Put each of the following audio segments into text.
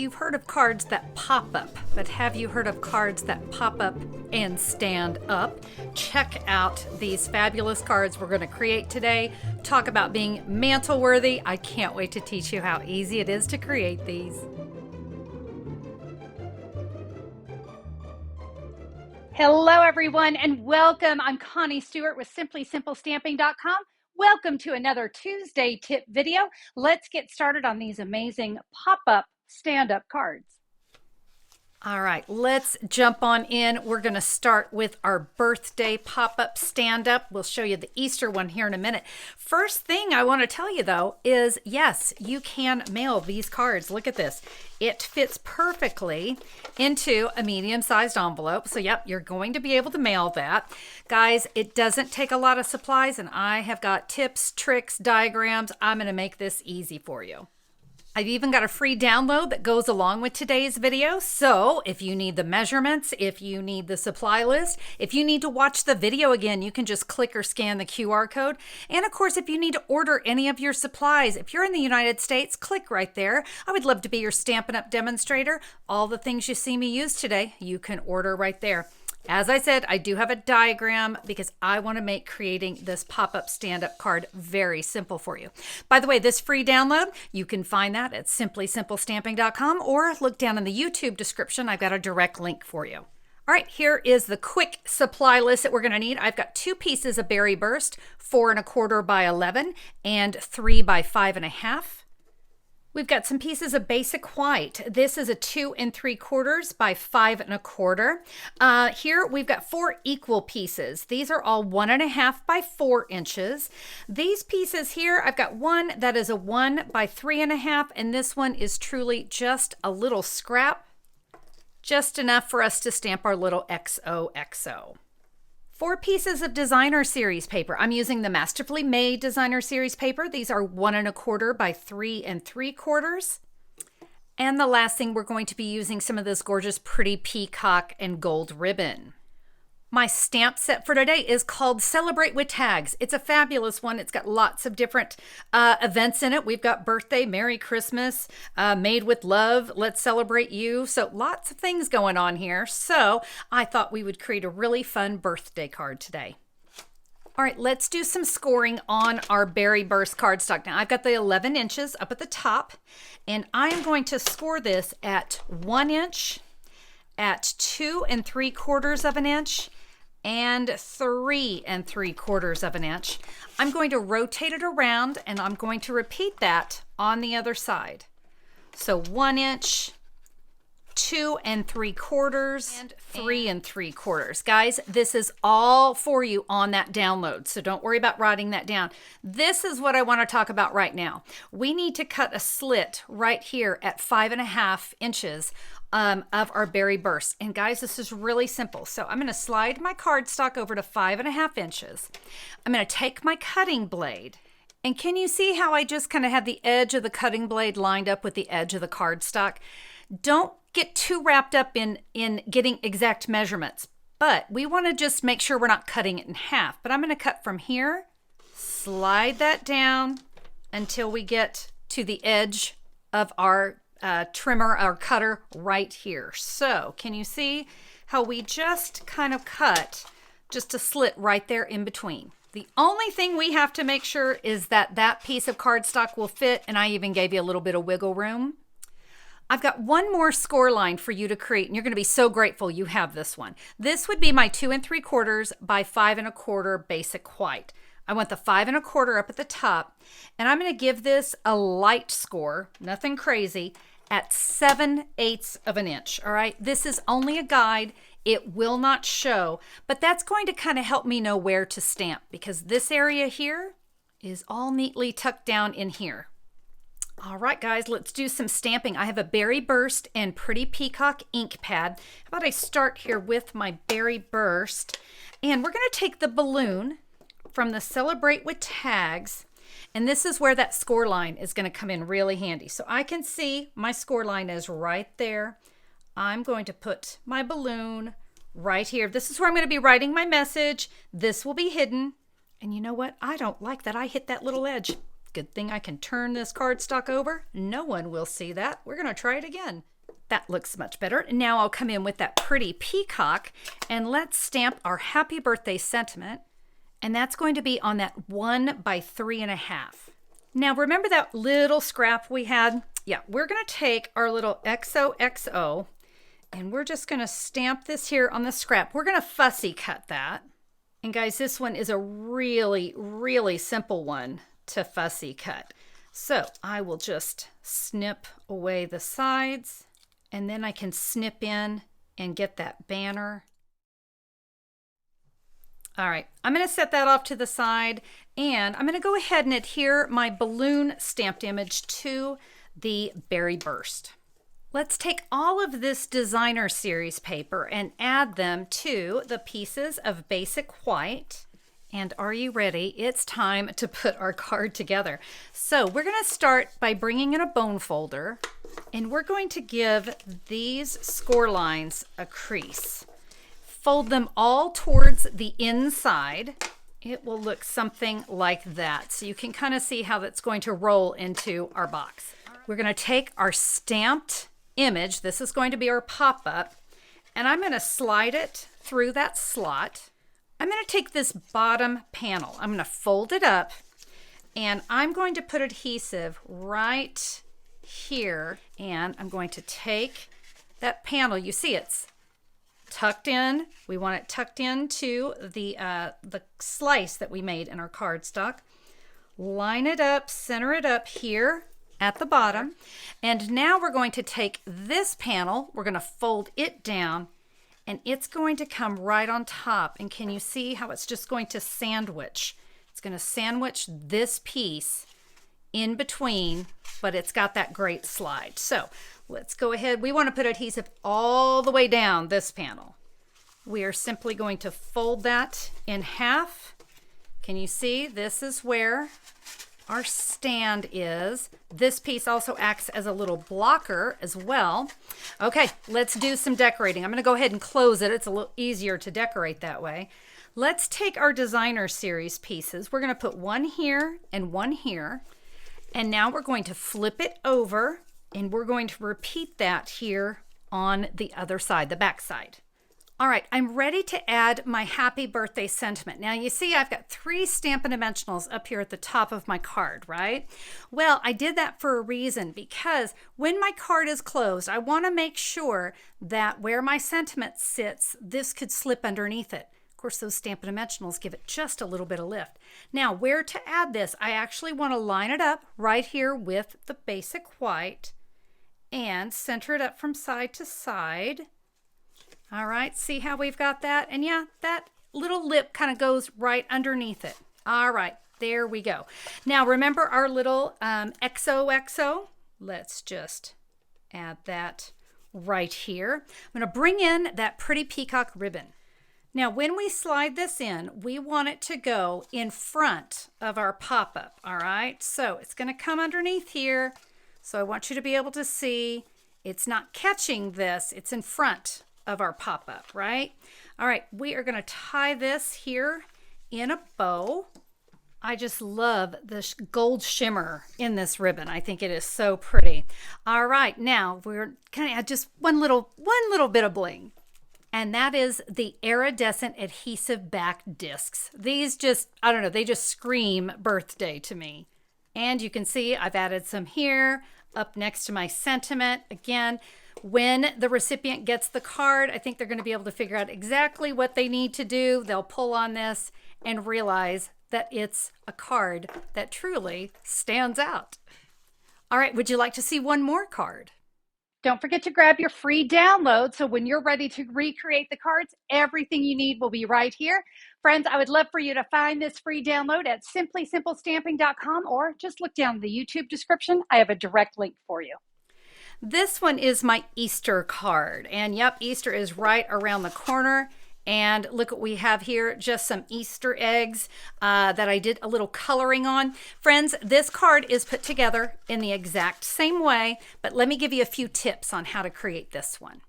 You've heard of cards that pop up, but have you heard of cards that pop up and stand up? Check out these fabulous cards we're going to create today. Talk about being mantle worthy. I can't wait to teach you how easy it is to create these. Hello, everyone, and welcome. I'm Connie Stewart with SimplySimpleStamping.com. Welcome to another Tuesday tip video. Let's get started on these amazing pop-up stand-up cards. All right, let's jump on in. We're going to start with our birthday pop-up stand-up. We'll show you the Easter one here in a minute. First thing I want to tell you, though, is yes, you can mail these cards. Look at this. It fits perfectly into a medium-sized envelope. So, yep, you're going to be able to mail that. Guys, it doesn't take a lot of supplies, and I have got tips, tricks, diagrams. I'm going to make this easy for you. I've even got a free download that goes along with today's video. So if you need the measurements, if you need the supply list, if you need to watch the video again, you can just click or scan the QR code. And of course, if you need to order any of your supplies, if you're in the United States, click right there. I would love to be your Stampin' Up! Demonstrator. All the things you see me use today, you can order right there. As I said, I do have a diagram because I want to make creating this pop-up stand-up card very simple for you. By the way, this free download, you can find that at SimplySimpleStamping.com or look down in the YouTube description. I've got a direct link for you. All right, here is the quick supply list that we're going to need. I've got 2 pieces of Berry Burst, 4 1/4 by 11 and 3 by 5 1/2. We've got some pieces of basic white. This is a 2 3/4 by 5 1/4. Here we've got 4 equal pieces. These are all 1 1/2 by 4 inches. These pieces here, I've got one that is a 1 by 3 1/2, and this one is truly just a little scrap, just enough for us to stamp our little XOXO. 4 pieces of designer series paper. I'm using the Masterfully Made designer series paper. These are 1 1/4 by 3 3/4. And the last thing, we're going to be using some of this gorgeous pretty peacock and gold ribbon. My stamp set for today is called Celebrate with Tags. It's a fabulous one. It's got lots of different events in it. We've got birthday, Merry Christmas, Made with Love, Let's Celebrate You. So lots of things going on here. So I thought we would create a really fun birthday card today. All right, let's do some scoring on our Berry Burst cardstock. Now I've got the 11 inches up at the top, and I am going to score this at 1 inch, at 2 3/4 inch, and 3 3/4 inch. I'm going to rotate it around, and I'm going to repeat that on the other side. So 1 inch, 2 3/4, and 3 3/4. Guys, this is all for you on that download, so don't worry about writing that down. This is what I want to talk about right now. We need to cut a slit right here at 5 1/2 inches of our Berry Burst. And guys, this is really simple. So I'm going to slide my cardstock over to 5 1/2 inches. I'm going to take my cutting blade. And can you see how I just kind of have the edge of the cutting blade lined up with the edge of the cardstock? Don't get too wrapped up in getting exact measurements, but we want to just make sure we're not cutting it in half. But I'm going to cut from here, slide that down until we get to the edge of our trimmer, our cutter right here. So can you see how we just kind of cut just a slit right there in between? The only thing we have to make sure is that that piece of cardstock will fit, and I even gave you a little bit of wiggle room. I've got one more score line for you to create, and you're going to be so grateful you have this one. This would be my 2 3/4 by 5 1/4 basic white. I want the 5 1/4 up at the top, and I'm going to give this a light score, nothing crazy, at 7/8 of an inch. All right, this is only a guide. It will not show, but that's going to kind of help me know where to stamp, because this area here is all neatly tucked down in here. All right, guys, let's do some stamping. I have a Berry Burst and Pretty Peacock ink pad. How about I start here with my Berry Burst, and we're going to take the balloon from the Celebrate with Tags, and this is where that score line is going to come in really handy. So I can see my score line is right there. I'm going to put my balloon right here. This is where I'm going to be writing my message. This will be hidden. And you know what? I don't like that I hit that little edge. Good thing I can turn this cardstock over. No one will see that. We're gonna try it again. That looks much better. Now I'll come in with that pretty peacock and let's stamp our happy birthday sentiment. And that's going to be on that 1 by 3.5. Now remember that little scrap we had? Yeah, we're gonna take our little XOXO and we're just gonna stamp this here on the scrap. We're gonna fussy cut that. And guys, this one is a really, really simple one to fussy cut. So I will just snip away the sides and then I can snip in and get that banner. All right, I'm going to set that off to the side and I'm going to go ahead and adhere my balloon stamped image to the berry burst. Let's take all of this designer series paper and add them to the pieces of basic white. And are you ready? It's time to put our card together. So we're going to start by bringing in a bone folder and we're going to give these score lines a crease. Fold them all towards the inside. It will look something like that. So you can kind of see how that's going to roll into our box. We're going to take our stamped image. This is going to be our pop-up. And I'm going to slide it through that slot. I'm going to take this bottom panel. I'm going to fold it up and I'm going to put adhesive right here. And I'm going to take that panel. You see it's tucked in. We want it tucked into the slice that we made in our cardstock. Line it up, center it up here at the bottom. And now we're going to take this panel, we're going to fold it down and it's going to come right on top. And can you see how it's just going to sandwich? It's going to sandwich this piece in between, but it's got that great slide. So let's go ahead. We want to put adhesive all the way down this panel. We are simply going to fold that in half. Can you see? This is where our stand is. This piece also acts as a little blocker as well. Okay, let's do some decorating. I'm going to go ahead and close it. It's a little easier to decorate that way. Let's take our designer series pieces. We're going to put one here and one here. And now we're going to flip it over and we're going to repeat that here on the other side, the back side. All right, I'm ready to add my happy birthday sentiment. Now you see I've got 3 Stampin' Dimensionals up here at the top of my card, right? Well, I did that for a reason because when my card is closed, I want to make sure that where my sentiment sits, this could slip underneath it. Of course, those Stampin' Dimensionals give it just a little bit of lift. Now, where to add this? I actually want to line it up right here with the basic white and center it up from side to side. All right, see how we've got that? And yeah, that little lip kind of goes right underneath it. All right, there we go. Now remember our little XOXO? Let's just add that right here. I'm going to bring in that pretty peacock ribbon. Now when we slide this in, we want it to go in front of our pop-up, all right? So it's going to come underneath here. So I want you to be able to see it's not catching this, it's in front of our pop-up, right? All right, we are going to tie this here in a bow. I just love the gold shimmer in this ribbon. I think it is so pretty. All right, now we're going to add just one little bit of bling. And that is the iridescent adhesive back discs. These just, I don't know, they just scream birthday to me. And you can see I've added some here up next to my sentiment. Again, when the recipient gets the card, I think they're going to be able to figure out exactly what they need to do. They'll pull on this and realize that it's a card that truly stands out. All right, would you like to see one more card? Don't forget to grab your free download. So when you're ready to recreate the cards, everything you need will be right here. Friends, I would love for you to find this free download at simplysimplestamping.com or just look down in the YouTube description. I have a direct link for you. This one is my Easter card. And yep, Easter is right around the corner. And look what we have here, just some Easter eggs that I did a little coloring on. Friends, this card is put together in the exact same way, but let me give you a few tips on how to create this one.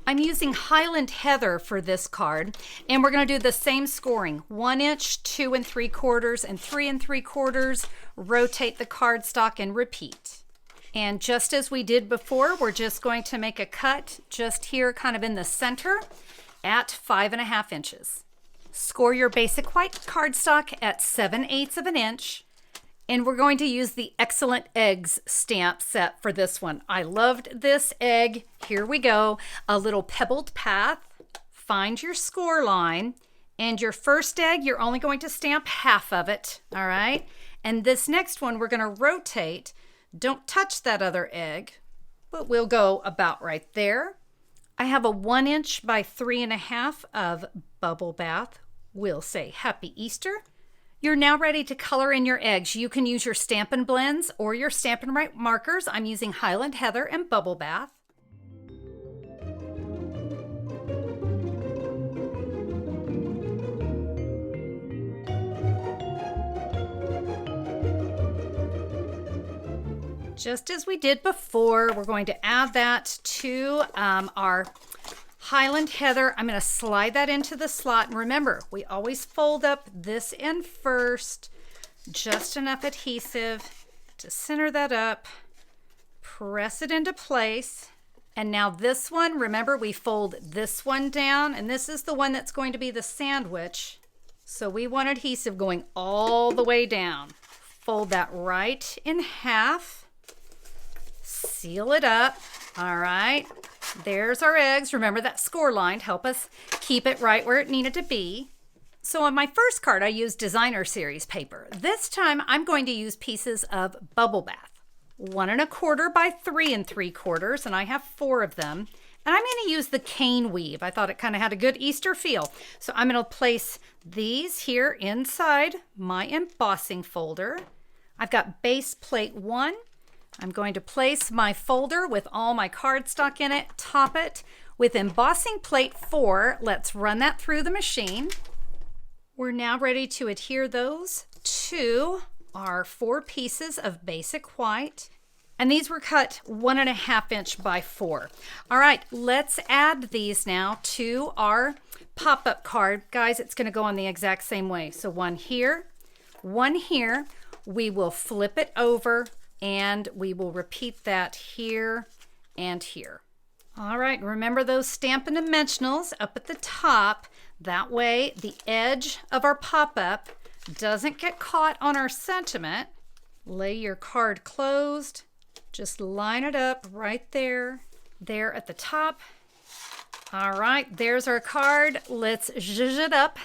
I'm using Highland Heather for this card, and we're going to do the same scoring: 1 inch, 2 3/4, and 3 3/4. Rotate the cardstock and repeat. And just as we did before, we're just going to make a cut just here, kind of in the center, at 5.5 inches. Score your basic white cardstock at 7/8 of an inch. And we're going to use the Excellent Eggs stamp set for this one. I loved this egg. Here we go. A little pebbled path. Find your score line. And your first egg, you're only going to stamp half of it. All right. And this next one, we're going to rotate. Don't touch that other egg, but we'll go about right there. I have a 1 inch by 3.5 of bubble bath. We'll say Happy Easter. You're now ready to color in your eggs. You can use your Stampin' Blends or your Stampin' Right markers. I'm using Highland Heather and Bubble Bath. Just as we did before, we're going to add that to our Highland Heather. I'm going to slide that into the slot. And remember, we always fold up this end first, just enough adhesive to center that up, press it into place. And now this one, remember, we fold this one down, and this is the one that's going to be the sandwich. So we want adhesive going all the way down. Fold that right in half, seal it up. All right. There's our eggs. Remember that score line to help us keep it right where it needed to be. So on my first card, I used Designer Series paper. This time, I'm going to use pieces of Bubble Bath. 1 1/4 by 3 3/4, and I have 4 of them. And I'm going to use the cane weave. I thought it kind of had a good Easter feel. So I'm going to place these here inside my embossing folder. I've got base plate 1. I'm going to place my folder with all my cardstock in it, top it with embossing plate 4. Let's run that through the machine. We're now ready to adhere those to our 4 pieces of basic white. And these were cut 1.5 inch by 4. All right, let's add these now to our pop-up card. Guys, it's going to go on the exact same way. So 1 here, 1 here. We will flip it over, and we will repeat that here and here. All right, remember those Stampin' Dimensionals up at the top. That way the edge of our pop-up doesn't get caught on our sentiment. Lay your card closed. Just line it up right there at the top. All right, there's our card. Let's zhuzh it up.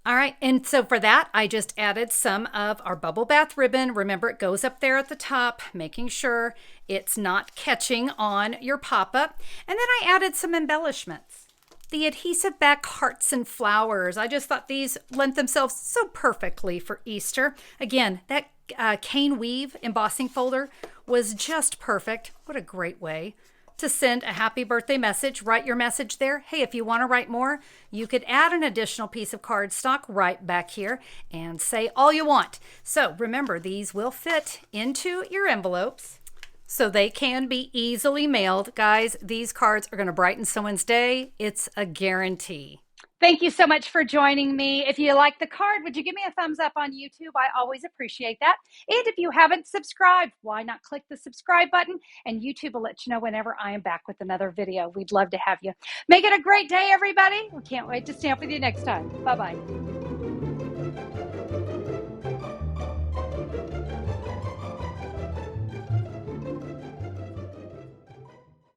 All right, and so for that, I just added some of our Bubble Bath ribbon. Remember, it goes up there at the top, making sure it's not catching on your pop-up. And then I added some embellishments. The adhesive back hearts and flowers. I just thought these lent themselves so perfectly for Easter. Again, that cane weave embossing folder was just perfect. What a great way to send a happy birthday message. Write your message there. Hey, if you want to write more, you could add an additional piece of cardstock right back here and say all you want. So remember, these will fit into your envelopes so they can be easily mailed. Guys, these cards are going to brighten someone's day. It's a guarantee. Thank you so much for joining me. If you like the card, would you give me a thumbs up on YouTube? I always appreciate that. And if you haven't subscribed, why not click the subscribe button? And YouTube will let you know whenever I am back with another video. We'd love to have you. Make it a great day, everybody. We can't wait to stamp with you next time. Bye-bye.